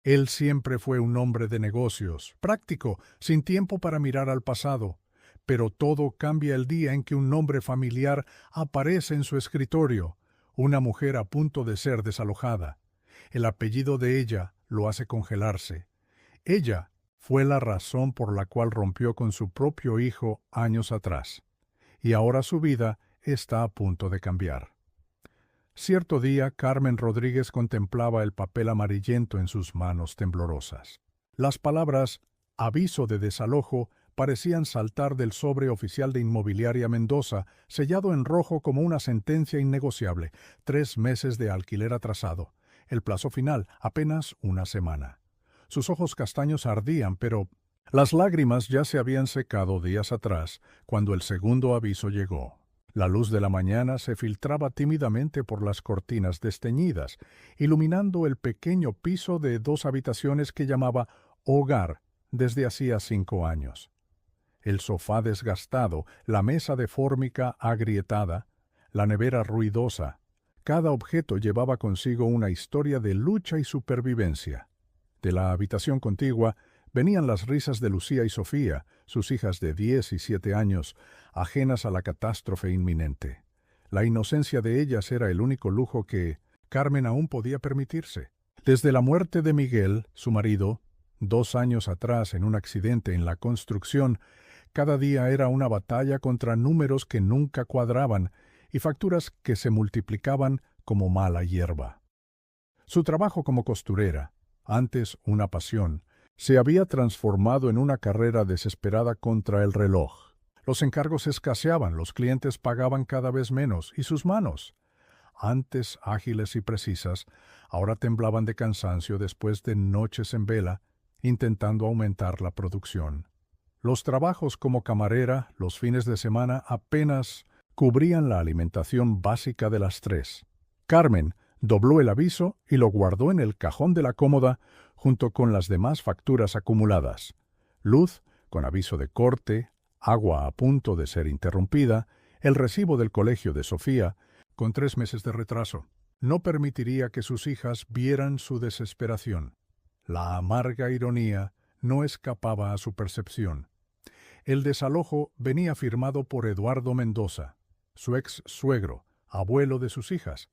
Él siempre fue un hombre de negocios, práctico, sin tiempo para mirar al pasado. Pero todo cambia el día en que un nombre familiar aparece en su escritorio, una mujer a punto de ser desalojada. El apellido de ella lo hace congelarse. Ella fue la razón por la cual rompió con su propio hijo años atrás. Y ahora su vida está a punto de cambiar. Cierto día, Carmen Rodríguez contemplaba el papel amarillento en sus manos temblorosas. Las palabras «aviso de desalojo» parecían saltar del sobre oficial de Inmobiliaria Mendoza, sellado en rojo como una sentencia innegociable, 3 meses de alquiler atrasado. El plazo final, apenas una semana. Sus ojos castaños ardían, pero las lágrimas ya se habían secado días atrás, cuando el segundo aviso llegó. La luz de la mañana se filtraba tímidamente por las cortinas desteñidas, iluminando el pequeño piso de 2 habitaciones que llamaba hogar desde hacía 5 años. El sofá desgastado, la mesa de fórmica agrietada, la nevera ruidosa. Cada objeto llevaba consigo una historia de lucha y supervivencia. De la habitación contigua venían las risas de Lucía y Sofía, sus hijas de 10 y 7 años, ajenas a la catástrofe inminente. La inocencia de ellas era el único lujo que Carmen aún podía permitirse. Desde la muerte de Miguel, su marido, 2 años atrás en un accidente en la construcción, cada día era una batalla contra números que nunca cuadraban y facturas que se multiplicaban como mala hierba. Su trabajo como costurera, antes una pasión, se había transformado en una carrera desesperada contra el reloj. Los encargos escaseaban, los clientes pagaban cada vez menos, y sus manos, antes ágiles y precisas, ahora temblaban de cansancio después de noches en vela, intentando aumentar la producción. Los trabajos como camarera, los fines de semana, apenas cubrían la alimentación básica de las 3. Carmen dobló el aviso y lo guardó en el cajón de la cómoda junto con las demás facturas acumuladas. Luz, con aviso de corte, agua a punto de ser interrumpida, el recibo del colegio de Sofía, con 3 meses de retraso. No permitiría que sus hijas vieran su desesperación. La amarga ironía no escapaba a su percepción. El desalojo venía firmado por Eduardo Mendoza, su ex suegro, abuelo de sus hijas,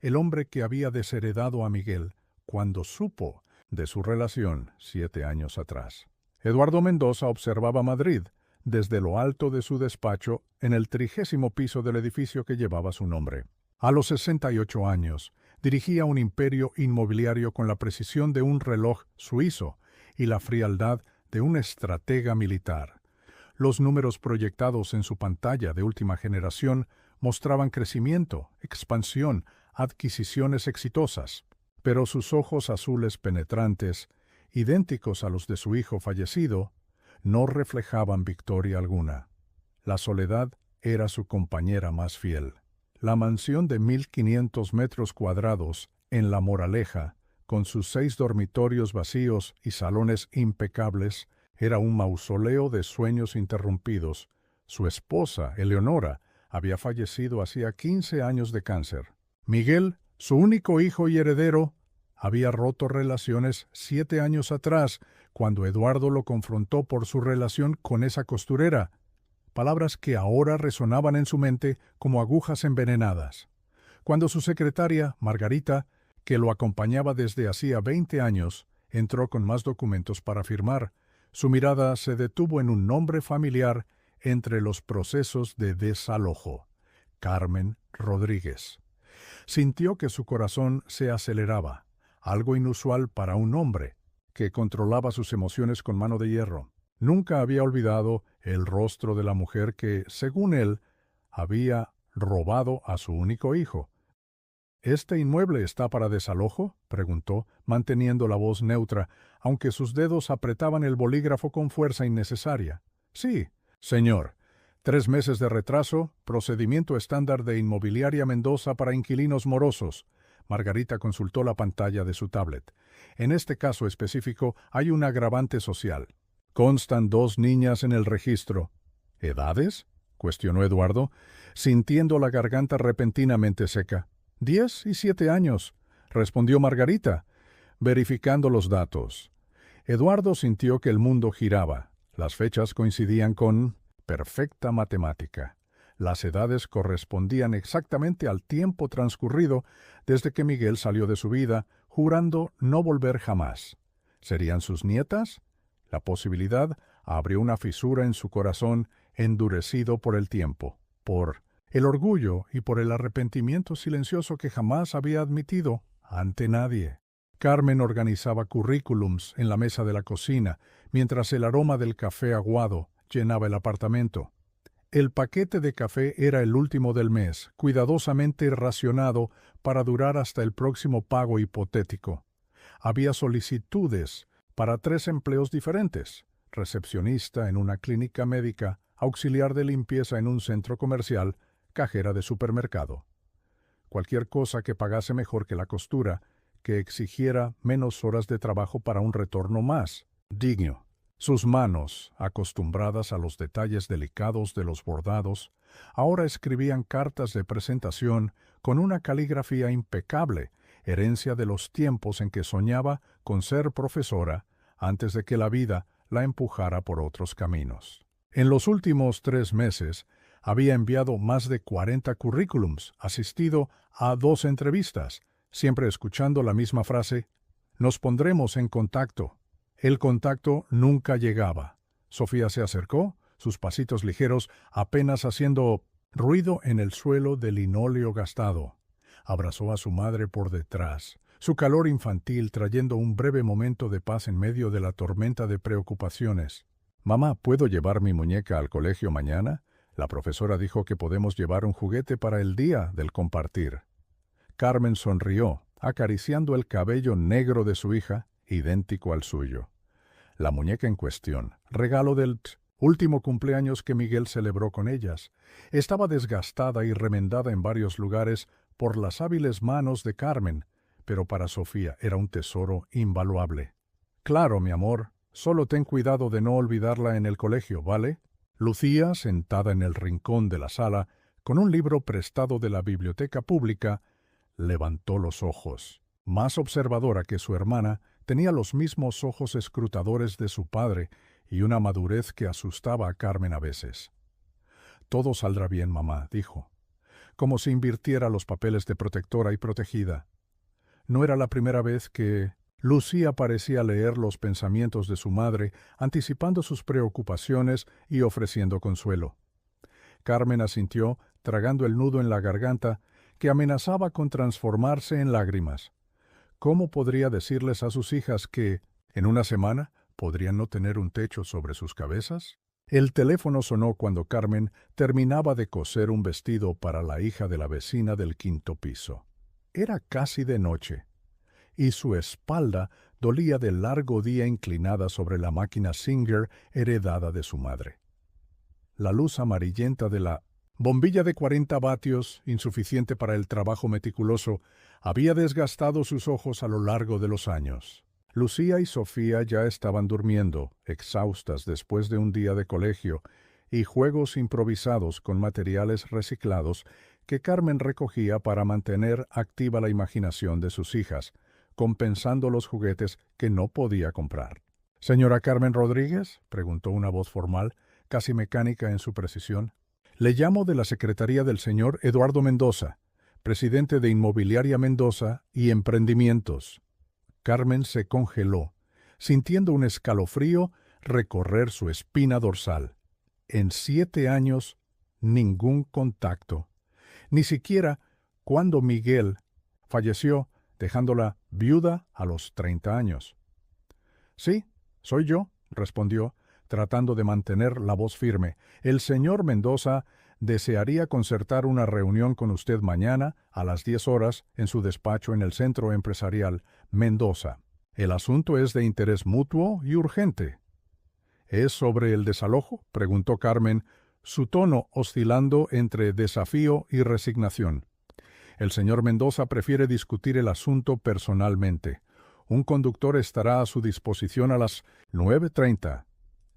el hombre que había desheredado a Miguel cuando supo de su relación 7 años atrás. Eduardo Mendoza observaba Madrid desde lo alto de su despacho en el 30º piso del edificio que llevaba su nombre. A los 68 años, dirigía un imperio inmobiliario con la precisión de un reloj suizo y la frialdad de un estratega militar. Los números proyectados en su pantalla de última generación mostraban crecimiento, expansión, adquisiciones exitosas, pero sus ojos azules penetrantes, idénticos a los de su hijo fallecido, no reflejaban victoria alguna. La soledad era su compañera más fiel. La mansión de 1.500 metros cuadrados en La Moraleja, con sus 6 dormitorios vacíos y salones impecables, era un mausoleo de sueños interrumpidos. Su esposa, Eleonora, había fallecido hacía 15 años de cáncer. Miguel, su único hijo y heredero, había roto relaciones 7 años atrás, cuando Eduardo lo confrontó por su relación con esa costurera. Palabras que ahora resonaban en su mente como agujas envenenadas. Cuando su secretaria, Margarita, que lo acompañaba desde hacía 20 años, entró con más documentos para firmar, su mirada se detuvo en un nombre familiar entre los procesos de desalojo: Carmen Rodríguez. Sintió que su corazón se aceleraba, algo inusual para un hombre que controlaba sus emociones con mano de hierro. Nunca había olvidado el rostro de la mujer que, según él, había robado a su único hijo. ¿Este inmueble está para desalojo?, preguntó, manteniendo la voz neutra, aunque sus dedos apretaban el bolígrafo con fuerza innecesaria. Sí, señor. 3 meses de retraso, procedimiento estándar de Inmobiliaria Mendoza para inquilinos morosos. Margarita consultó la pantalla de su tablet. En este caso específico hay un agravante social. Constan 2 niñas en el registro. ¿Edades?, cuestionó Eduardo, sintiendo la garganta repentinamente seca. 10 y 7 años, respondió Margarita. verificando los datos. Eduardo sintió que el mundo giraba. Las fechas coincidían con perfecta matemática. Las edades correspondían exactamente al tiempo transcurrido desde que Miguel salió de su vida, jurando no volver jamás. ¿Serían sus nietas? La posibilidad abrió una fisura en su corazón endurecido por el tiempo, por el orgullo y por el arrepentimiento silencioso que jamás había admitido ante nadie. Carmen organizaba currículums en la mesa de la cocina, mientras el aroma del café aguado llenaba el apartamento. El paquete de café era el último del mes, cuidadosamente racionado para durar hasta el próximo pago hipotético. Había solicitudes para 3 empleos diferentes: recepcionista en una clínica médica, auxiliar de limpieza en un centro comercial, cajera de supermercado. Cualquier cosa que pagase mejor que la costura, que exigiera menos horas de trabajo para un retorno más digno. Sus manos, acostumbradas a los detalles delicados de los bordados, ahora escribían cartas de presentación con una caligrafía impecable, herencia de los tiempos en que soñaba con ser profesora antes de que la vida la empujara por otros caminos. En los últimos 3 meses había enviado más de 40 currículums, asistido a 2 entrevistas, siempre escuchando la misma frase: «Nos pondremos en contacto». El contacto nunca llegaba. Sofía se acercó, sus pasitos ligeros apenas haciendo ruido en el suelo de linóleo gastado. Abrazó a su madre por detrás, su calor infantil trayendo un breve momento de paz en medio de la tormenta de preocupaciones. «Mamá, ¿puedo llevar mi muñeca al colegio mañana? La profesora dijo que podemos llevar un juguete para el día del compartir». Carmen sonrió, acariciando el cabello negro de su hija, idéntico al suyo. La muñeca en cuestión, regalo del último cumpleaños que Miguel celebró con ellas, estaba desgastada y remendada en varios lugares por las hábiles manos de Carmen, pero para Sofía era un tesoro invaluable. «Claro, mi amor, solo ten cuidado de no olvidarla en el colegio, ¿vale?» Lucía, sentada en el rincón de la sala, con un libro prestado de la biblioteca pública, levantó los ojos. Más observadora que su hermana, tenía los mismos ojos escrutadores de su padre y una madurez que asustaba a Carmen a veces. «Todo saldrá bien, mamá», dijo, como si invirtiera los papeles de protectora y protegida. No era la primera vez que Lucía parecía leer los pensamientos de su madre, anticipando sus preocupaciones y ofreciendo consuelo. Carmen asintió, tragando el nudo en la garganta, que amenazaba con transformarse en lágrimas. ¿Cómo podría decirles a sus hijas que, en una semana, podrían no tener un techo sobre sus cabezas? El teléfono sonó cuando Carmen terminaba de coser un vestido para la hija de la vecina del 5º piso. Era casi de noche, y su espalda dolía del largo día inclinada sobre la máquina Singer heredada de su madre. La luz amarillenta de la bombilla de 40 vatios, insuficiente para el trabajo meticuloso, había desgastado sus ojos a lo largo de los años. Lucía y Sofía ya estaban durmiendo, exhaustas después de un día de colegio y juegos improvisados con materiales reciclados que Carmen recogía para mantener activa la imaginación de sus hijas, compensando los juguetes que no podía comprar. «¿Señora Carmen Rodríguez?», preguntó una voz formal, casi mecánica en su precisión. «Le llamo de la Secretaría del señor Eduardo Mendoza, presidente de Inmobiliaria Mendoza y Emprendimientos». Carmen se congeló, sintiendo un escalofrío recorrer su espina dorsal. En 7 años, ningún contacto. Ni siquiera cuando Miguel falleció, dejándola viuda a los 30 años. «Sí, soy yo», respondió, tratando de mantener la voz firme. «El señor Mendoza desearía concertar una reunión con usted mañana a las 10 horas en su despacho en el Centro Empresarial Mendoza. El asunto es de interés mutuo y urgente». «¿Es sobre el desalojo?», preguntó Carmen, su tono oscilando entre desafío y resignación. «El señor Mendoza prefiere discutir el asunto personalmente. Un conductor estará a su disposición a las 9:30.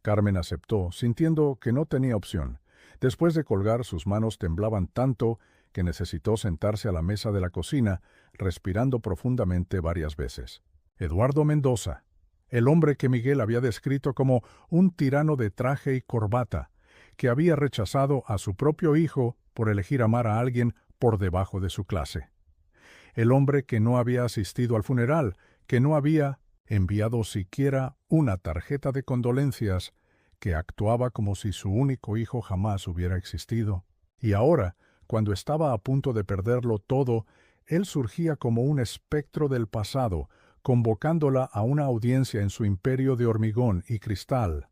Carmen aceptó, sintiendo que no tenía opción. Después de colgar, sus manos temblaban tanto que necesitó sentarse a la mesa de la cocina, respirando profundamente varias veces. Eduardo Mendoza, el hombre que Miguel había descrito como un tirano de traje y corbata, que había rechazado a su propio hijo por elegir amar a alguien por debajo de su clase. El hombre que no había asistido al funeral, que no había enviado siquiera una tarjeta de condolencias, que actuaba como si su único hijo jamás hubiera existido. Y ahora, cuando estaba a punto de perderlo todo, él surgía como un espectro del pasado, convocándola a una audiencia en su imperio de hormigón y cristal.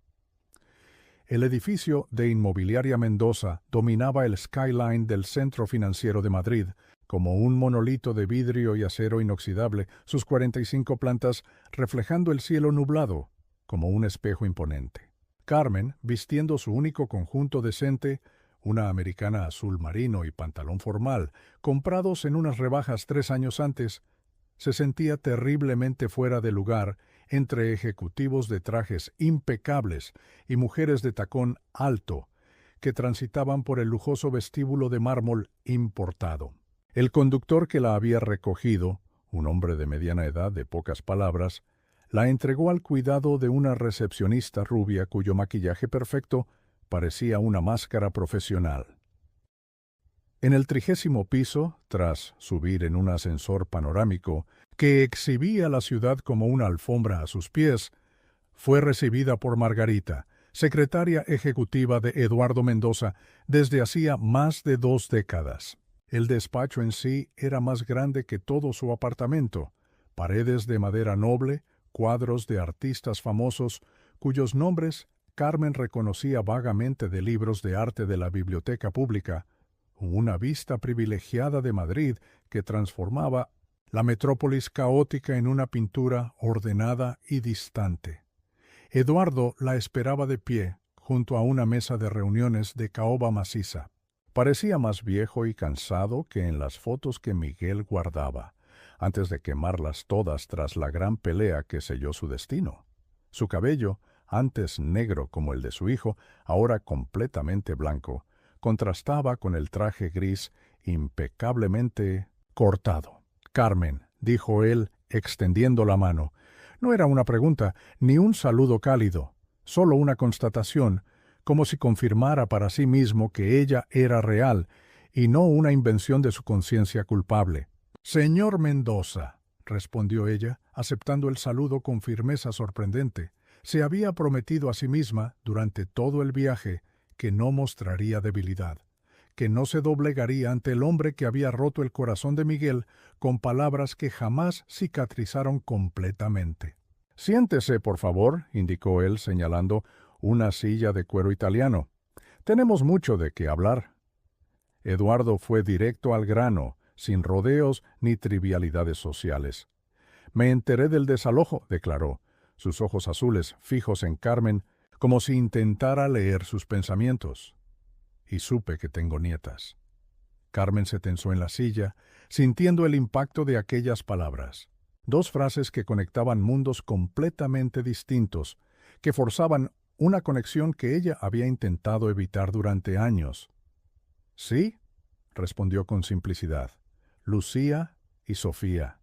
El edificio de Inmobiliaria Mendoza dominaba el skyline del centro financiero de Madrid, como un monolito de vidrio y acero inoxidable, sus 45 plantas reflejando el cielo nublado, como un espejo imponente. Carmen, vistiendo su único conjunto decente, una americana azul marino y pantalón formal, comprados en unas rebajas 3 años antes, se sentía terriblemente fuera de lugar entre ejecutivos de trajes impecables y mujeres de tacón alto que transitaban por el lujoso vestíbulo de mármol importado. El conductor que la había recogido, un hombre de mediana edad de pocas palabras, la entregó al cuidado de una recepcionista rubia cuyo maquillaje perfecto parecía una máscara profesional. En el 30º piso, tras subir en un ascensor panorámico que exhibía la ciudad como una alfombra a sus pies, fue recibida por Margarita, secretaria ejecutiva de Eduardo Mendoza desde hacía más de 2 décadas. El despacho en sí era más grande que todo su apartamento, paredes de madera noble, cuadros de artistas famosos, cuyos nombres Carmen reconocía vagamente de libros de arte de la biblioteca pública, una vista privilegiada de Madrid que transformaba la metrópolis caótica en una pintura ordenada y distante. Eduardo la esperaba de pie, junto a una mesa de reuniones de caoba maciza. Parecía más viejo y cansado que en las fotos que Miguel guardaba, antes de quemarlas todas tras la gran pelea que selló su destino. Su cabello, antes negro como el de su hijo, ahora completamente blanco, contrastaba con el traje gris impecablemente cortado. «Carmen», dijo él, extendiendo la mano. No era una pregunta, ni un saludo cálido, solo una constatación, como si confirmara para sí mismo que ella era real y no una invención de su conciencia culpable. «Señor Mendoza», respondió ella, aceptando el saludo con firmeza sorprendente. Se había prometido a sí misma, durante todo el viaje, que no mostraría debilidad, que no se doblegaría ante el hombre que había roto el corazón de Miguel con palabras que jamás cicatrizaron completamente. «Siéntese, por favor», indicó él, señalando una silla de cuero italiano. «Tenemos mucho de qué hablar». Eduardo fue directo al grano, sin rodeos ni trivialidades sociales. «Me enteré del desalojo», declaró, sus ojos azules fijos en Carmen, como si intentara leer sus pensamientos. «Y supe que tengo nietas». Carmen se tensó en la silla, sintiendo el impacto de aquellas palabras. 2 frases que conectaban mundos completamente distintos, que forzaban una conexión que ella había intentado evitar durante años. «Sí», respondió con simplicidad. «Lucía y Sofía».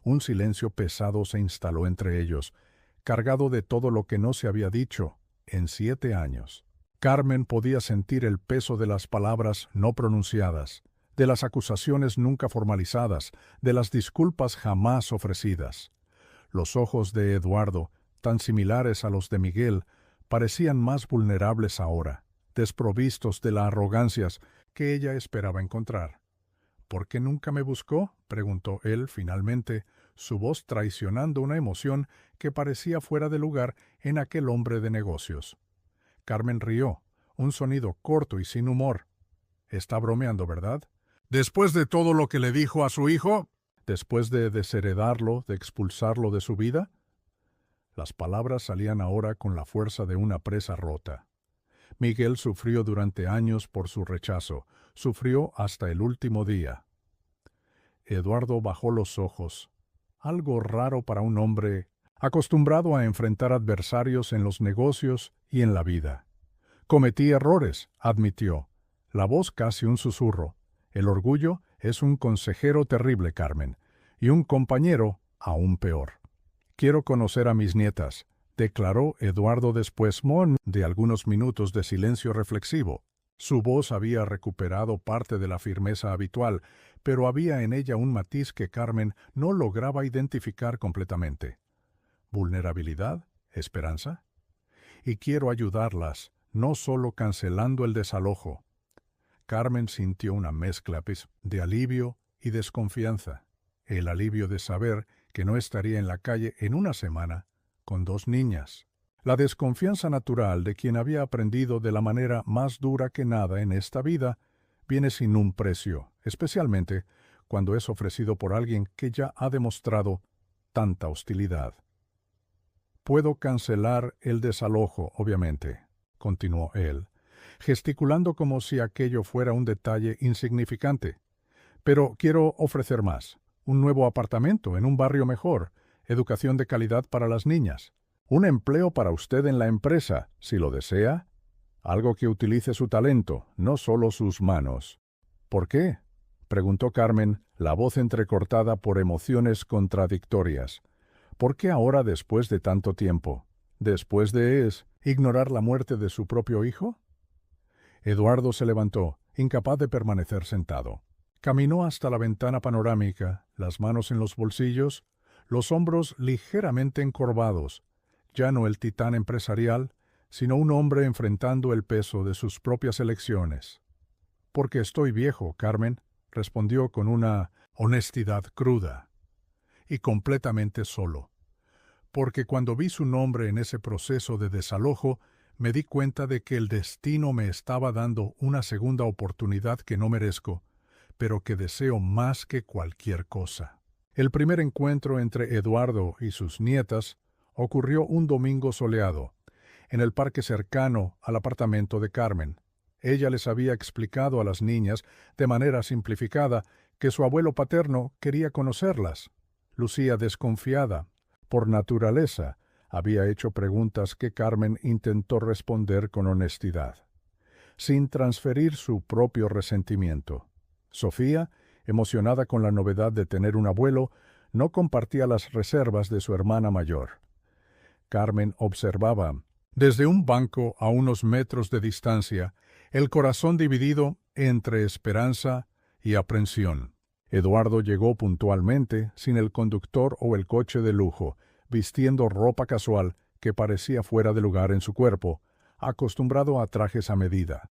Un silencio pesado se instaló entre ellos, cargado de todo lo que no se había dicho en 7 años. Carmen podía sentir el peso de las palabras no pronunciadas, de las acusaciones nunca formalizadas, de las disculpas jamás ofrecidas. Los ojos de Eduardo, tan similares a los de Miguel, parecían más vulnerables ahora, desprovistos de las arrogancias que ella esperaba encontrar. «¿Por qué nunca me buscó?», preguntó él finalmente, su voz traicionando una emoción que parecía fuera de lugar en aquel hombre de negocios. Carmen rió, un sonido corto y sin humor. «Está bromeando, ¿verdad? ¿Después de todo lo que le dijo a su hijo? ¿Después de desheredarlo, de expulsarlo de su vida?» Las palabras salían ahora con la fuerza de una presa rota. Miguel sufrió durante años por su rechazo, sufrió hasta el último día. Eduardo bajó los ojos, algo raro para un hombre acostumbrado a enfrentar adversarios en los negocios y en la vida. «Cometí errores», admitió, la voz casi un susurro. «El orgullo es un consejero terrible, Carmen, y un compañero aún peor». Quiero conocer a mis nietas, declaró Eduardo después de algunos minutos de silencio reflexivo. Su voz había recuperado parte de la firmeza habitual, pero había en ella un matiz que Carmen no lograba identificar completamente. ¿Vulnerabilidad? ¿Esperanza? Y quiero ayudarlas, no solo cancelando el desalojo. Carmen sintió una mezcla de alivio y desconfianza. El alivio de saber que no estaría en la calle en una semana con 2 niñas. La desconfianza natural de quien había aprendido de la manera más dura que nada en esta vida viene sin un precio, especialmente cuando es ofrecido por alguien que ya ha demostrado tanta hostilidad. Puedo cancelar el desalojo, obviamente, continuó él, gesticulando como si aquello fuera un detalle insignificante. Pero quiero ofrecer más. Un nuevo apartamento en un barrio mejor, educación de calidad para las niñas, un empleo para usted en la empresa, si lo desea, algo que utilice su talento, no solo sus manos. ¿Por qué?, preguntó Carmen, la voz entrecortada por emociones contradictorias. ¿Por qué ahora después de tanto tiempo? ¿Después de ignorar la muerte de su propio hijo? Eduardo se levantó, incapaz de permanecer sentado. Caminó hasta la ventana panorámica, las manos en los bolsillos, los hombros ligeramente encorvados, ya no el titán empresarial, sino un hombre enfrentando el peso de sus propias elecciones. «Porque estoy viejo, Carmen», respondió con una honestidad cruda, «y completamente solo. Porque cuando vi su nombre en ese proceso de desalojo, me di cuenta de que el destino me estaba dando una segunda oportunidad que no merezco, pero que deseo más que cualquier cosa». El primer encuentro entre Eduardo y sus nietas ocurrió un domingo soleado, en el parque cercano al apartamento de Carmen. Ella les había explicado a las niñas, de manera simplificada, que su abuelo paterno quería conocerlas. Lucía, desconfiada, por naturaleza, había hecho preguntas que Carmen intentó responder con honestidad, sin transferir su propio resentimiento. Sofía, emocionada con la novedad de tener un abuelo, no compartía las reservas de su hermana mayor. Carmen observaba, desde un banco a unos metros de distancia, el corazón dividido entre esperanza y aprensión. Eduardo llegó puntualmente, sin el conductor o el coche de lujo, vistiendo ropa casual que parecía fuera de lugar en su cuerpo, acostumbrado a trajes a medida.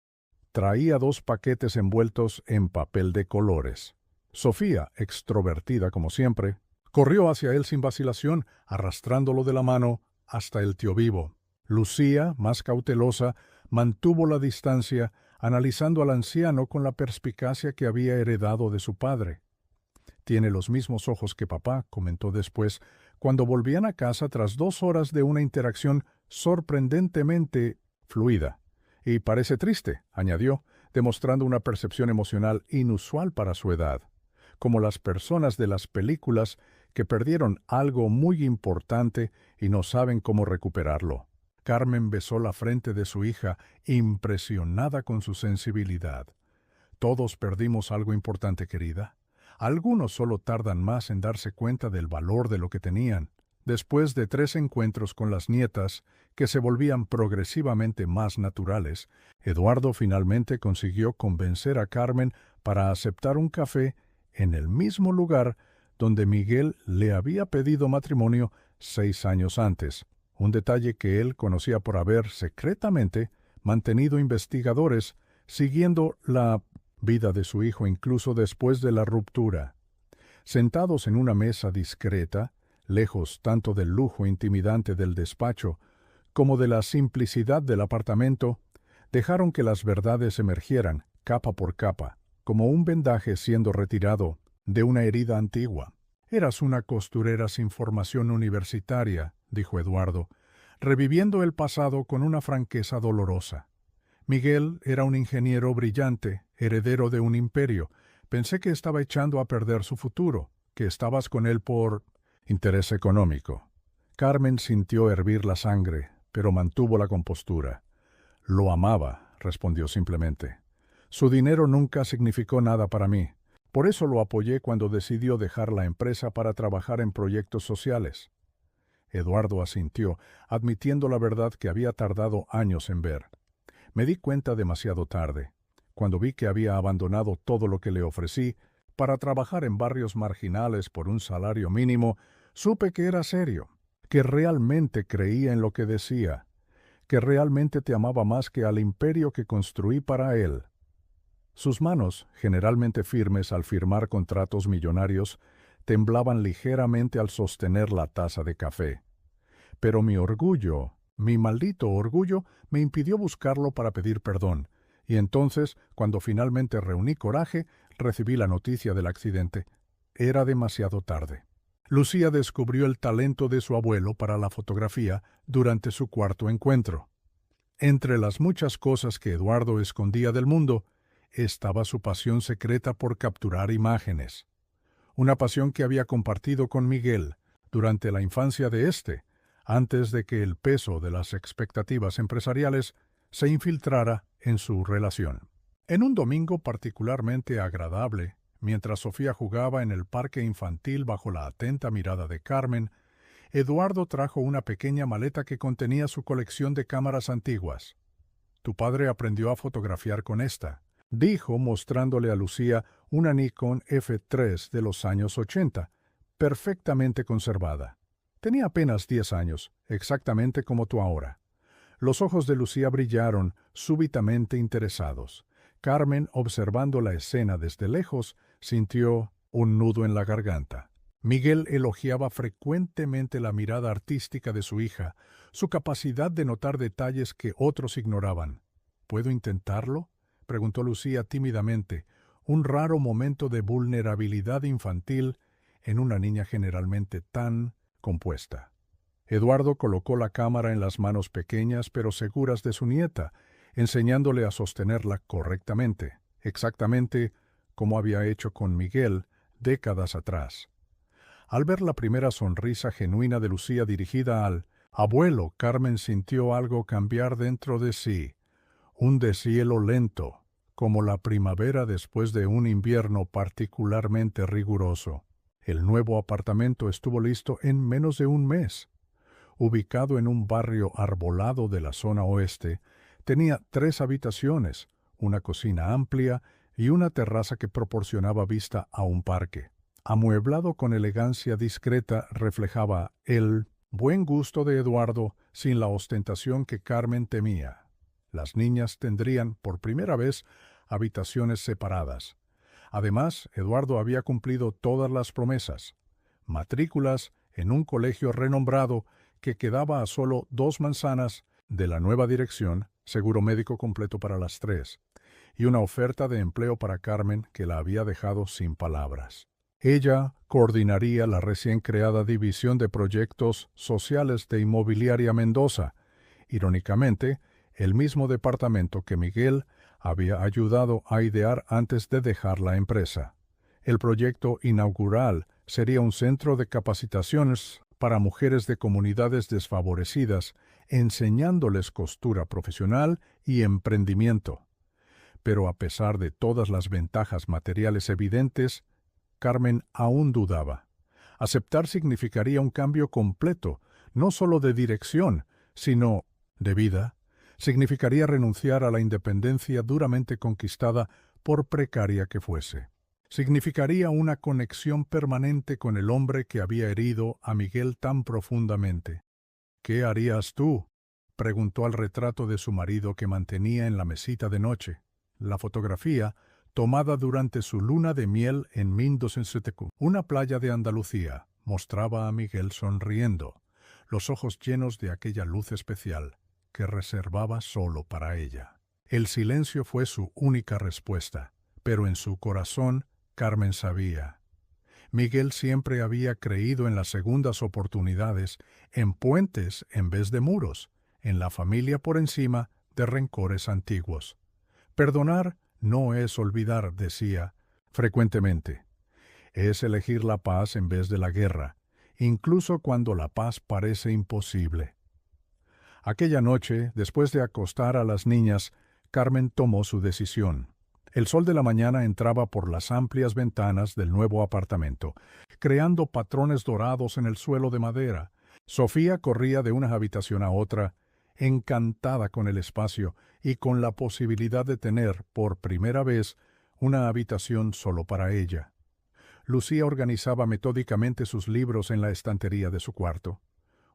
Traía 2 paquetes envueltos en papel de colores. Sofía, extrovertida como siempre, corrió hacia él sin vacilación, arrastrándolo de la mano hasta el tío vivo. Lucía, más cautelosa, mantuvo la distancia, analizando al anciano con la perspicacia que había heredado de su padre. «Tiene los mismos ojos que papá», comentó después, cuando volvían a casa tras 2 horas de una interacción sorprendentemente fluida. «Y parece triste», añadió, demostrando una percepción emocional inusual para su edad, como las personas de las películas que perdieron algo muy importante y no saben cómo recuperarlo. Carmen besó la frente de su hija, impresionada con su sensibilidad. «Todos perdimos algo importante, querida. Algunos solo tardan más en darse cuenta del valor de lo que tenían». Después de 3 encuentros con las nietas, que se volvían progresivamente más naturales, Eduardo finalmente consiguió convencer a Carmen para aceptar un café en el mismo lugar donde Miguel le había pedido matrimonio 6 años antes, un detalle que él conocía por haber secretamente mantenido investigadores siguiendo la vida de su hijo incluso después de la ruptura. Sentados en una mesa discreta, lejos tanto del lujo intimidante del despacho como de la simplicidad del apartamento, dejaron que las verdades emergieran, capa por capa, como un vendaje siendo retirado de una herida antigua. «Eras una costurera sin formación universitaria», dijo Eduardo, reviviendo el pasado con una franqueza dolorosa. «Miguel era un ingeniero brillante, heredero de un imperio. Pensé que estaba echando a perder su futuro, que estabas con él por interés económico». Carmen sintió hervir la sangre, pero mantuvo la compostura. «Lo amaba», respondió simplemente. «Su dinero nunca significó nada para mí. Por eso lo apoyé cuando decidió dejar la empresa para trabajar en proyectos sociales». Eduardo asintió, admitiendo la verdad que había tardado años en ver. Me di cuenta demasiado tarde, cuando vi que había abandonado todo lo que le ofrecí para trabajar en barrios marginales por un salario mínimo. Supe que era serio, que realmente creía en lo que decía, que realmente te amaba más que al imperio que construí para él. Sus manos, generalmente firmes al firmar contratos millonarios, temblaban ligeramente al sostener la taza de café. Pero mi orgullo, mi maldito orgullo, me impidió buscarlo para pedir perdón, y entonces, cuando finalmente reuní coraje, recibí la noticia del accidente. Era demasiado tarde. Lucía descubrió el talento de su abuelo para la fotografía durante su cuarto encuentro. Entre las muchas cosas que Eduardo escondía del mundo, estaba su pasión secreta por capturar imágenes. Una pasión que había compartido con Miguel durante la infancia de éste, antes de que el peso de las expectativas empresariales se infiltrara en su relación. En un domingo particularmente agradable, mientras Sofía jugaba en el parque infantil bajo la atenta mirada de Carmen, Eduardo trajo una pequeña maleta que contenía su colección de cámaras antiguas. «Tu padre aprendió a fotografiar con esta», dijo mostrándole a Lucía una Nikon F3 de los años 80, perfectamente conservada. Tenía apenas 10 años, exactamente como tú ahora. Los ojos de Lucía brillaron, súbitamente interesados. Carmen, observando la escena desde lejos, sintió un nudo en la garganta. Miguel elogiaba frecuentemente la mirada artística de su hija, su capacidad de notar detalles que otros ignoraban. «¿Puedo intentarlo?», preguntó Lucía tímidamente, un raro momento de vulnerabilidad infantil en una niña generalmente tan compuesta. Eduardo colocó la cámara en las manos pequeñas pero seguras de su nieta, enseñándole a sostenerla correctamente, exactamente como había hecho con Miguel décadas atrás. Al ver la primera sonrisa genuina de Lucía dirigida al abuelo, Carmen sintió algo cambiar dentro de sí, un deshielo lento, como la primavera después de un invierno particularmente riguroso. El nuevo apartamento estuvo listo en menos de un mes. Ubicado en un barrio arbolado de la zona oeste, tenía 3 habitaciones, una cocina amplia y una terraza que proporcionaba vista a un parque. Amueblado con elegancia discreta, reflejaba el buen gusto de Eduardo sin la ostentación que Carmen temía. Las niñas tendrían, por primera vez, habitaciones separadas. Además, Eduardo había cumplido todas las promesas. Matrículas en un colegio renombrado que quedaba a solo 2 manzanas de la nueva dirección, seguro médico completo para las 3, y una oferta de empleo para Carmen que la había dejado sin palabras. Ella coordinaría la recién creada División de Proyectos Sociales de Inmobiliaria Mendoza, irónicamente, el mismo departamento que Miguel había ayudado a idear antes de dejar la empresa. El proyecto inaugural sería un centro de capacitaciones para mujeres de comunidades desfavorecidas, enseñándoles costura profesional y emprendimiento. Pero a pesar de todas las ventajas materiales evidentes, Carmen aún dudaba. Aceptar significaría un cambio completo, no solo de dirección, sino de vida. Significaría renunciar a la independencia duramente conquistada, por precaria que fuese. Significaría una conexión permanente con el hombre que había herido a Miguel tan profundamente. «¿Qué harías tú?», preguntó al retrato de su marido que mantenía en la mesita de noche. La fotografía, tomada durante su luna de miel en 1971, una playa de Andalucía, mostraba a Miguel sonriendo, los ojos llenos de aquella luz especial que reservaba solo para ella. El silencio fue su única respuesta, pero en su corazón Carmen sabía. Miguel siempre había creído en las segundas oportunidades, en puentes en vez de muros, en la familia por encima de rencores antiguos. Perdonar no es olvidar, decía frecuentemente. Es elegir la paz en vez de la guerra, incluso cuando la paz parece imposible. Aquella noche, después de acostar a las niñas, Carmen tomó su decisión. El sol de la mañana entraba por las amplias ventanas del nuevo apartamento, creando patrones dorados en el suelo de madera, Sofía corría de una habitación a otra, encantada con el espacio y con la posibilidad de tener, por primera vez, una habitación solo para ella. Lucía organizaba metódicamente sus libros en la estantería de su cuarto,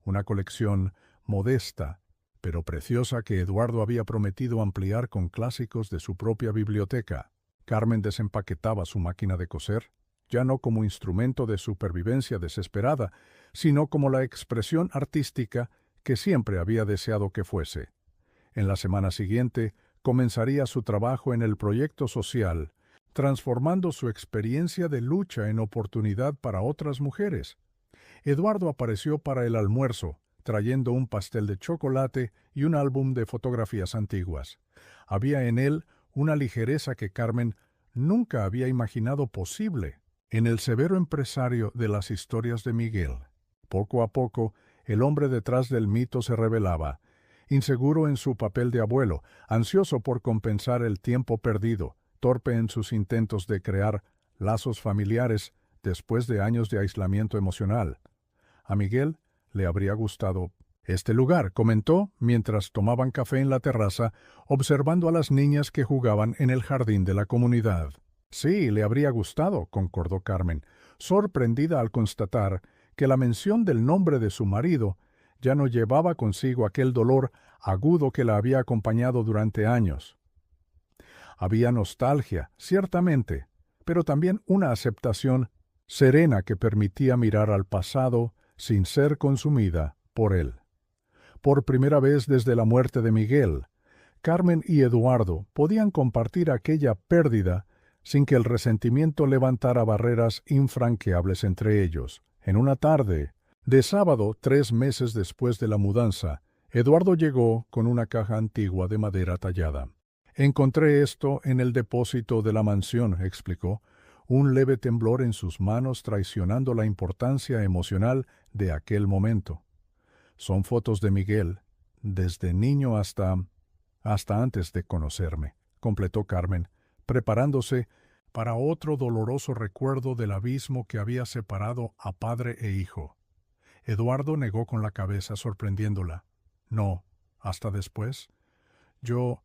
una colección modesta, pero preciosa que Eduardo había prometido ampliar con clásicos de su propia biblioteca. Carmen desempaquetaba su máquina de coser, ya no como instrumento de supervivencia desesperada, sino como la expresión artística que siempre había deseado que fuese. En la semana siguiente comenzaría su trabajo en el proyecto social, transformando su experiencia de lucha en oportunidad para otras mujeres. Eduardo apareció para el almuerzo, trayendo un pastel de chocolate y un álbum de fotografías antiguas. Había en él una ligereza que Carmen nunca había imaginado posible en el severo empresario de las historias de Miguel. Poco a poco, el hombre detrás del mito se revelaba, inseguro en su papel de abuelo, ansioso por compensar el tiempo perdido, torpe en sus intentos de crear lazos familiares después de años de aislamiento emocional. A Miguel le habría gustado este lugar, comentó mientras tomaban café en la terraza, observando a las niñas que jugaban en el jardín de la comunidad. Sí, le habría gustado, concordó Carmen, sorprendida al constatar que la mención del nombre de su marido ya no llevaba consigo aquel dolor agudo que la había acompañado durante años. Había nostalgia, ciertamente, pero también una aceptación serena que permitía mirar al pasado sin ser consumida por él. Por primera vez desde la muerte de Miguel, Carmen y Eduardo podían compartir aquella pérdida sin que el resentimiento levantara barreras infranqueables entre ellos. En una tarde, de sábado 3 meses después de la mudanza, Eduardo llegó con una caja antigua de madera tallada. Encontré esto en el depósito de la mansión, explicó, un leve temblor en sus manos traicionando la importancia emocional de aquel momento. Son fotos de Miguel, desde niño hasta antes de conocerme, completó Carmen, preparándose para otro doloroso recuerdo del abismo que había separado a padre e hijo. Eduardo negó con la cabeza, sorprendiéndola. No, hasta después. Yo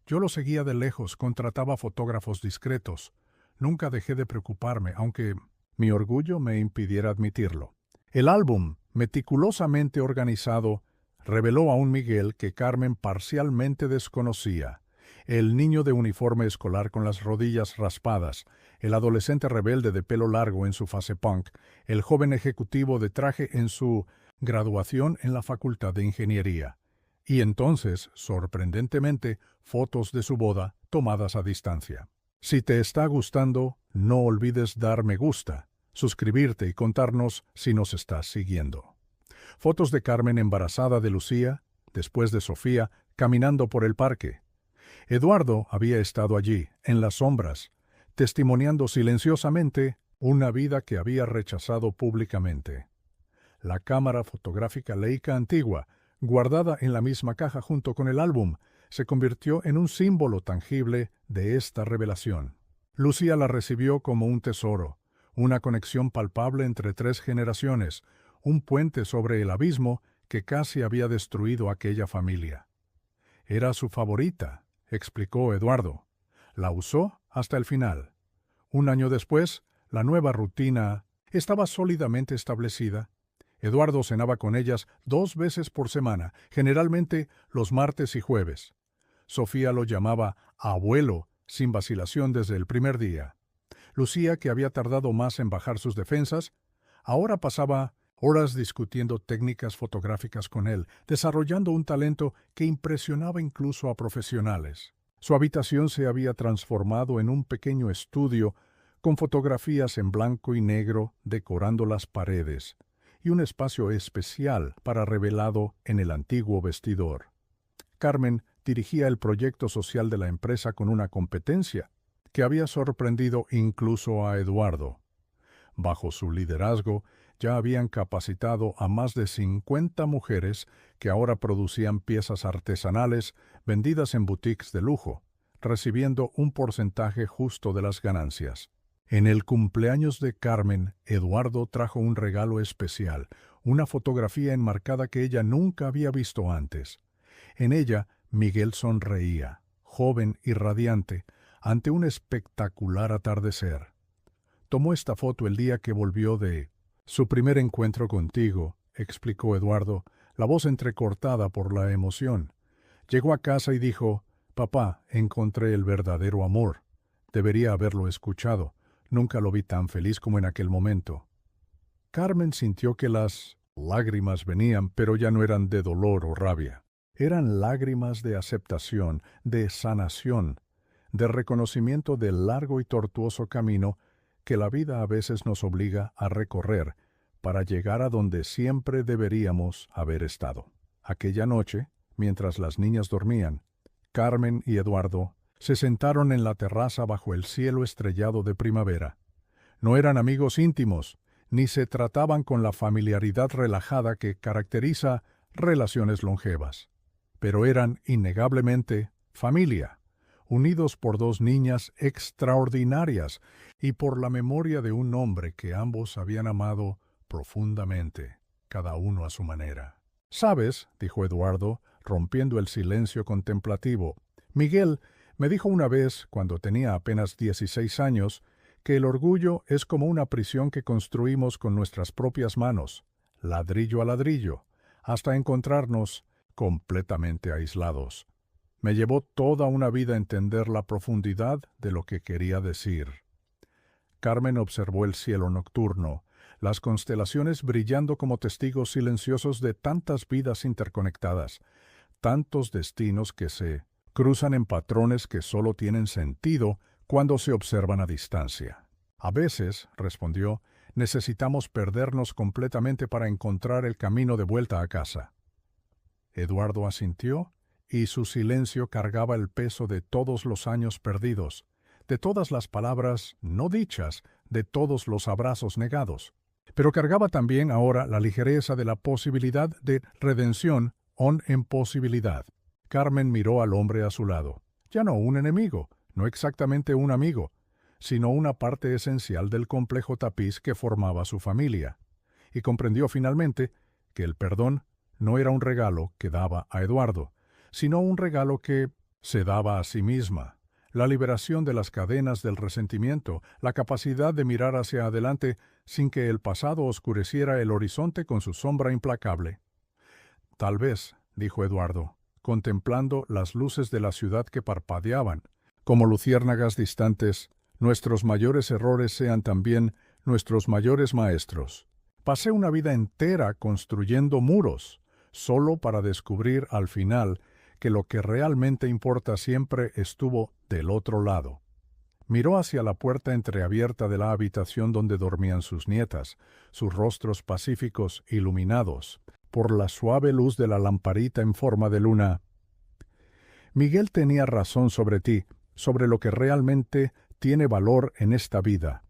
lo seguía de lejos, contrataba fotógrafos discretos. Nunca dejé de preocuparme, aunque mi orgullo me impidiera admitirlo. El álbum, meticulosamente organizado, reveló a un Miguel que Carmen parcialmente desconocía. El niño de uniforme escolar con las rodillas raspadas, el adolescente rebelde de pelo largo en su fase punk, el joven ejecutivo de traje en su graduación en la Facultad de Ingeniería. Y entonces, sorprendentemente, fotos de su boda tomadas a distancia. Si te está gustando, no olvides dar me gusta, suscribirte y contarnos si nos estás siguiendo. Fotos de Carmen embarazada de Lucía, después de Sofía, caminando por el parque. Eduardo había estado allí, en las sombras, testimoniando silenciosamente una vida que había rechazado públicamente. La cámara fotográfica Leica antigua, guardada en la misma caja junto con el álbum, se convirtió en un símbolo tangible de esta revelación. Lucía la recibió como un tesoro, una conexión palpable entre 3 generaciones, un puente sobre el abismo que casi había destruido aquella familia. Era su favorita, explicó Eduardo. La usó hasta el final. Un año después, la nueva rutina estaba sólidamente establecida. Eduardo cenaba con ellas 2 veces por semana, generalmente los martes y jueves. Sofía lo llamaba abuelo, sin vacilación desde el primer día. Lucía, que había tardado más en bajar sus defensas, ahora pasaba horas discutiendo técnicas fotográficas con él, desarrollando un talento que impresionaba incluso a profesionales. Su habitación se había transformado en un pequeño estudio con fotografías en blanco y negro decorando las paredes, y un espacio especial para revelado en el antiguo vestidor. Carmen dirigía el proyecto social de la empresa con una competencia que había sorprendido incluso a Eduardo. Bajo su liderazgo, ya habían capacitado a más de 50 mujeres que ahora producían piezas artesanales vendidas en boutiques de lujo, recibiendo un porcentaje justo de las ganancias. En el cumpleaños de Carmen, Eduardo trajo un regalo especial, una fotografía enmarcada que ella nunca había visto antes. En ella, Miguel sonreía, joven y radiante, ante un espectacular atardecer. Tomó esta foto el día que volvió de su primer encuentro contigo, explicó Eduardo, la voz entrecortada por la emoción. Llegó a casa y dijo: «Papá, encontré el verdadero amor. Debería haberlo escuchado. Nunca lo vi tan feliz como en aquel momento». Carmen sintió que las lágrimas venían, pero ya no eran de dolor o rabia. Eran lágrimas de aceptación, de sanación, de reconocimiento del largo y tortuoso camino que la vida a veces nos obliga a recorrer para llegar a donde siempre deberíamos haber estado. Aquella noche, mientras las niñas dormían, Carmen y Eduardo se sentaron en la terraza bajo el cielo estrellado de primavera. No eran amigos íntimos, ni se trataban con la familiaridad relajada que caracteriza relaciones longevas, pero eran innegablemente familia, unidos por dos niñas extraordinarias y por la memoria de un hombre que ambos habían amado profundamente, cada uno a su manera. «¿Sabes?», dijo Eduardo, rompiendo el silencio contemplativo, «Miguel me dijo una vez, cuando tenía apenas 16 años, que el orgullo es como una prisión que construimos con nuestras propias manos, ladrillo a ladrillo, hasta encontrarnos completamente aislados. Me llevó toda una vida entender la profundidad de lo que quería decir». Carmen observó el cielo nocturno, las constelaciones brillando como testigos silenciosos de tantas vidas interconectadas, tantos destinos que se cruzan en patrones que solo tienen sentido cuando se observan a distancia. «A veces», respondió, «necesitamos perdernos completamente para encontrar el camino de vuelta a casa». Eduardo asintió, y su silencio cargaba el peso de todos los años perdidos, de todas las palabras no dichas, de todos los abrazos negados. Pero cargaba también ahora la ligereza de la posibilidad de redención en posibilidad. Carmen miró al hombre a su lado. Ya no un enemigo, no exactamente un amigo, sino una parte esencial del complejo tapiz que formaba su familia. Y comprendió finalmente que el perdón no era un regalo que daba a Eduardo, sino un regalo que se daba a sí misma. La liberación de las cadenas del resentimiento, la capacidad de mirar hacia adelante sin que el pasado oscureciera el horizonte con su sombra implacable. «Tal vez», dijo Eduardo, contemplando las luces de la ciudad que parpadeaban, como luciérnagas distantes, «nuestros mayores errores sean también nuestros mayores maestros. Pasé una vida entera construyendo muros, solo para descubrir al final que lo que realmente importa siempre estuvo del otro lado». Miró hacia la puerta entreabierta de la habitación donde dormían sus nietas, sus rostros pacíficos iluminados por la suave luz de la lamparita en forma de luna. «Miguel tenía razón sobre ti, sobre lo que realmente tiene valor en esta vida».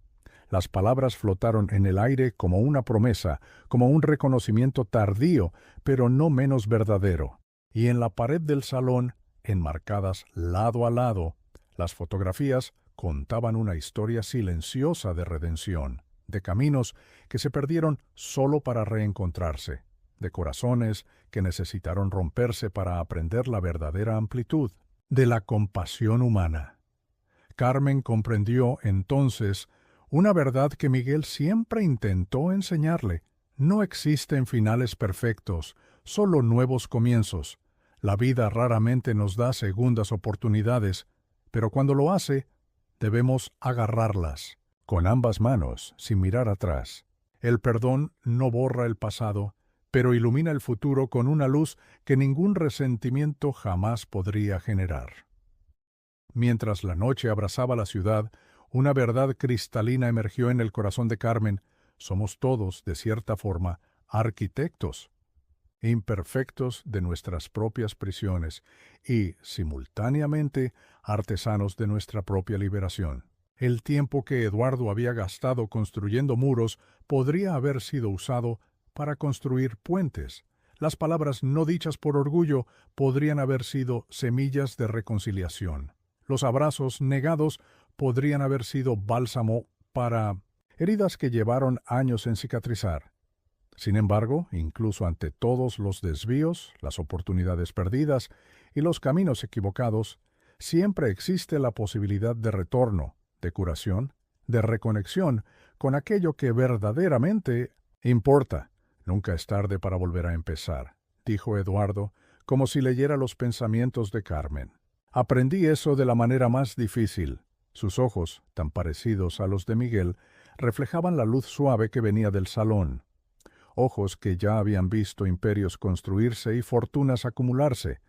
Las palabras flotaron en el aire como una promesa, como un reconocimiento tardío, pero no menos verdadero. Y en la pared del salón, enmarcadas lado a lado, las fotografías contaban una historia silenciosa de redención, de caminos que se perdieron solo para reencontrarse, de corazones que necesitaron romperse para aprender la verdadera amplitud de la compasión humana. Carmen comprendió entonces una verdad que Miguel siempre intentó enseñarle: no existen finales perfectos, solo nuevos comienzos. La vida raramente nos da segundas oportunidades, pero cuando lo hace, debemos agarrarlas con ambas manos, sin mirar atrás. El perdón no borra el pasado, pero ilumina el futuro con una luz que ningún resentimiento jamás podría generar. Mientras la noche abrazaba la ciudad, una verdad cristalina emergió en el corazón de Carmen: somos todos, de cierta forma, arquitectos imperfectos de nuestras propias prisiones y, simultáneamente, artesanos de nuestra propia liberación. El tiempo que Eduardo había gastado construyendo muros podría haber sido usado para construir puentes. Las palabras no dichas por orgullo podrían haber sido semillas de reconciliación. Los abrazos negados podrían haber sido bálsamo para heridas que llevaron años en cicatrizar. Sin embargo, incluso ante todos los desvíos, las oportunidades perdidas y los caminos equivocados, siempre existe la posibilidad de retorno, de curación, de reconexión con aquello que verdaderamente importa. Nunca es tarde para volver a empezar, dijo Eduardo, como si leyera los pensamientos de Carmen. Aprendí eso de la manera más difícil. Sus ojos, tan parecidos a los de Miguel, reflejaban la luz suave que venía del salón. Ojos que ya habían visto imperios construirse y fortunas acumularse,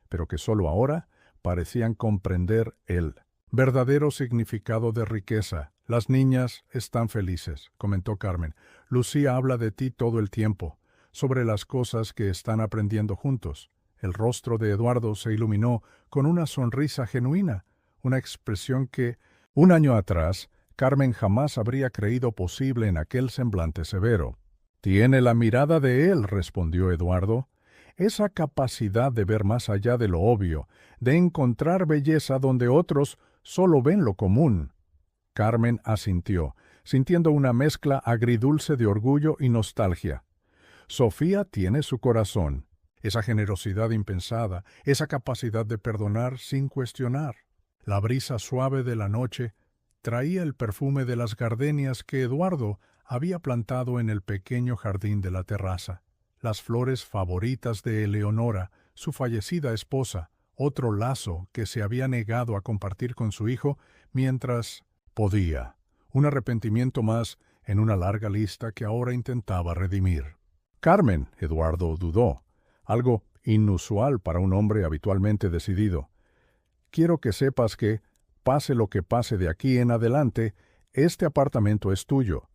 pero que sólo ahora parecían comprender el verdadero significado de riqueza. Las niñas están felices, comentó Carmen. Lucía habla de ti todo el tiempo, sobre las cosas que están aprendiendo juntos. El rostro de Eduardo se iluminó con una sonrisa genuina, una expresión que, un año atrás, Carmen jamás habría creído posible en aquel semblante severo. Tiene la mirada de él, respondió Eduardo. Esa capacidad de ver más allá de lo obvio, de encontrar belleza donde otros solo ven lo común. Carmen asintió, sintiendo una mezcla agridulce de orgullo y nostalgia. Sofía tiene su corazón, esa generosidad impensada, esa capacidad de perdonar sin cuestionar. La brisa suave de la noche traía el perfume de las gardenias que Eduardo había plantado en el pequeño jardín de la terraza. Las flores favoritas de Eleonora, su fallecida esposa, otro lazo que se había negado a compartir con su hijo mientras podía. Un arrepentimiento más en una larga lista que ahora intentaba redimir. Carmen, Eduardo dudó, algo inusual para un hombre habitualmente decidido. Quiero que sepas que, pase lo que pase de aquí en adelante, este apartamento es tuyo.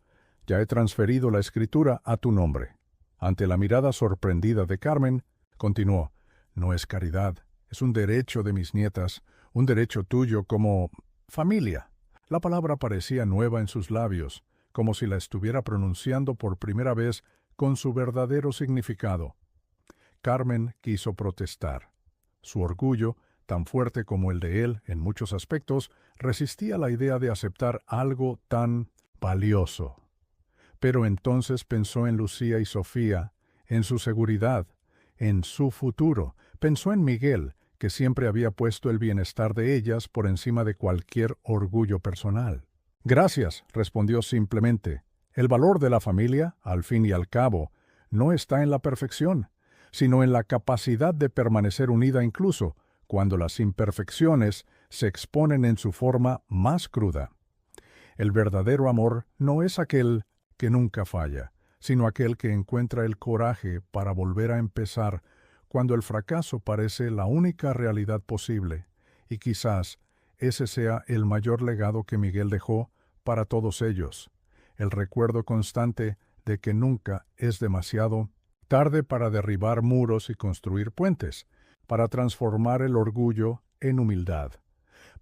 Ya he transferido la escritura a tu nombre. Ante la mirada sorprendida de Carmen, continuó, no es caridad, es un derecho de mis nietas, un derecho tuyo como familia. La palabra parecía nueva en sus labios, como si la estuviera pronunciando por primera vez con su verdadero significado. Carmen quiso protestar. Su orgullo, tan fuerte como el de él en muchos aspectos, resistía la idea de aceptar algo tan valioso. Pero entonces pensó en Lucía y Sofía, en su seguridad, en su futuro. Pensó en Miguel, que siempre había puesto el bienestar de ellas por encima de cualquier orgullo personal. Gracias, respondió simplemente. El valor de la familia, al fin y al cabo, no está en la perfección, sino en la capacidad de permanecer unida incluso cuando las imperfecciones se exponen en su forma más cruda. El verdadero amor no es aquel que nunca falla, sino aquel que encuentra el coraje para volver a empezar cuando el fracaso parece la única realidad posible, y quizás ese sea el mayor legado que Miguel dejó para todos ellos, el recuerdo constante de que nunca es demasiado tarde para derribar muros y construir puentes, para transformar el orgullo en humildad,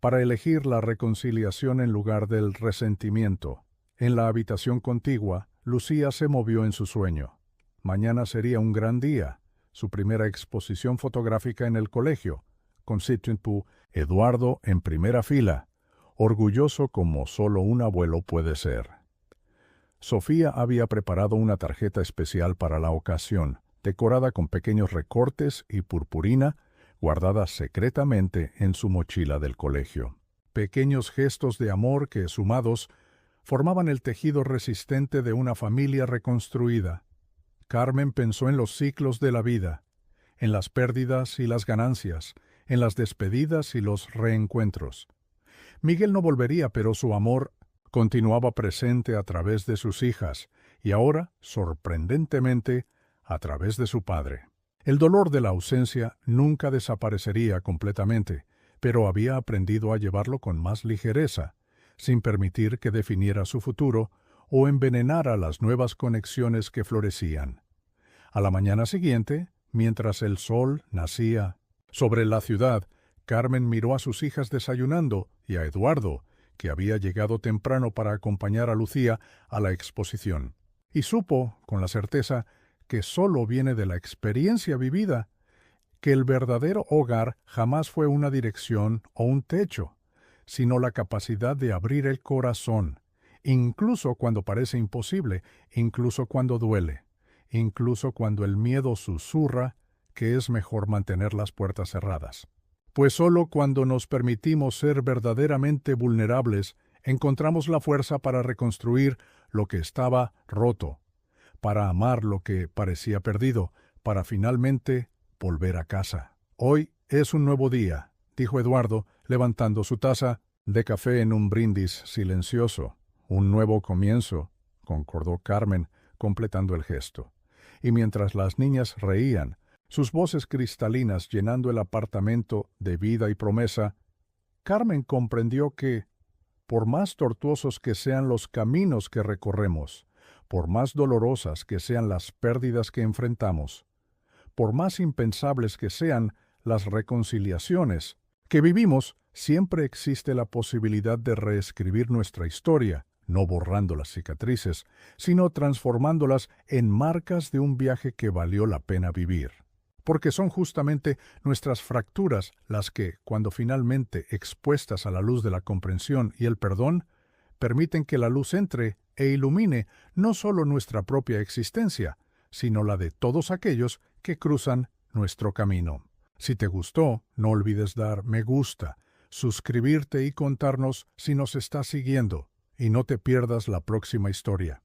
para elegir la reconciliación en lugar del resentimiento. En la habitación contigua, Lucía se movió en su sueño. Mañana sería un gran día, su primera exposición fotográfica en el colegio, con Sitwin-Poo, Eduardo en primera fila, orgulloso como solo un abuelo puede ser. Sofía había preparado una tarjeta especial para la ocasión, decorada con pequeños recortes y purpurina, guardada secretamente en su mochila del colegio. Pequeños gestos de amor que, sumados, formaban el tejido resistente de una familia reconstruida. Carmen pensó en los ciclos de la vida, en las pérdidas y las ganancias, en las despedidas y los reencuentros. Miguel no volvería, pero su amor continuaba presente a través de sus hijas y ahora, sorprendentemente, a través de su padre. El dolor de la ausencia nunca desaparecería completamente, pero había aprendido a llevarlo con más ligereza, sin permitir que definiera su futuro o envenenara las nuevas conexiones que florecían. A la mañana siguiente, mientras el sol nacía sobre la ciudad, Carmen miró a sus hijas desayunando y a Eduardo, que había llegado temprano para acompañar a Lucía a la exposición, y supo, con la certeza que sólo viene de la experiencia vivida, que el verdadero hogar jamás fue una dirección o un techo, sino la capacidad de abrir el corazón, incluso cuando parece imposible, incluso cuando duele, incluso cuando el miedo susurra que es mejor mantener las puertas cerradas. Pues solo cuando nos permitimos ser verdaderamente vulnerables, encontramos la fuerza para reconstruir lo que estaba roto, para amar lo que parecía perdido, para finalmente volver a casa. Hoy es un nuevo día, dijo Eduardo, levantando su taza de café en un brindis silencioso. Un nuevo comienzo, concordó Carmen, completando el gesto. Y mientras las niñas reían, sus voces cristalinas llenando el apartamento de vida y promesa, Carmen comprendió que, por más tortuosos que sean los caminos que recorremos, por más dolorosas que sean las pérdidas que enfrentamos, por más impensables que sean las reconciliaciones que vivimos, siempre existe la posibilidad de reescribir nuestra historia, no borrando las cicatrices, sino transformándolas en marcas de un viaje que valió la pena vivir. Porque son justamente nuestras fracturas las que, cuando finalmente expuestas a la luz de la comprensión y el perdón, permiten que la luz entre e ilumine no solo nuestra propia existencia, sino la de todos aquellos que cruzan nuestro camino. Si te gustó, no olvides dar me gusta, suscribirte y contarnos si nos estás siguiendo, y no te pierdas la próxima historia.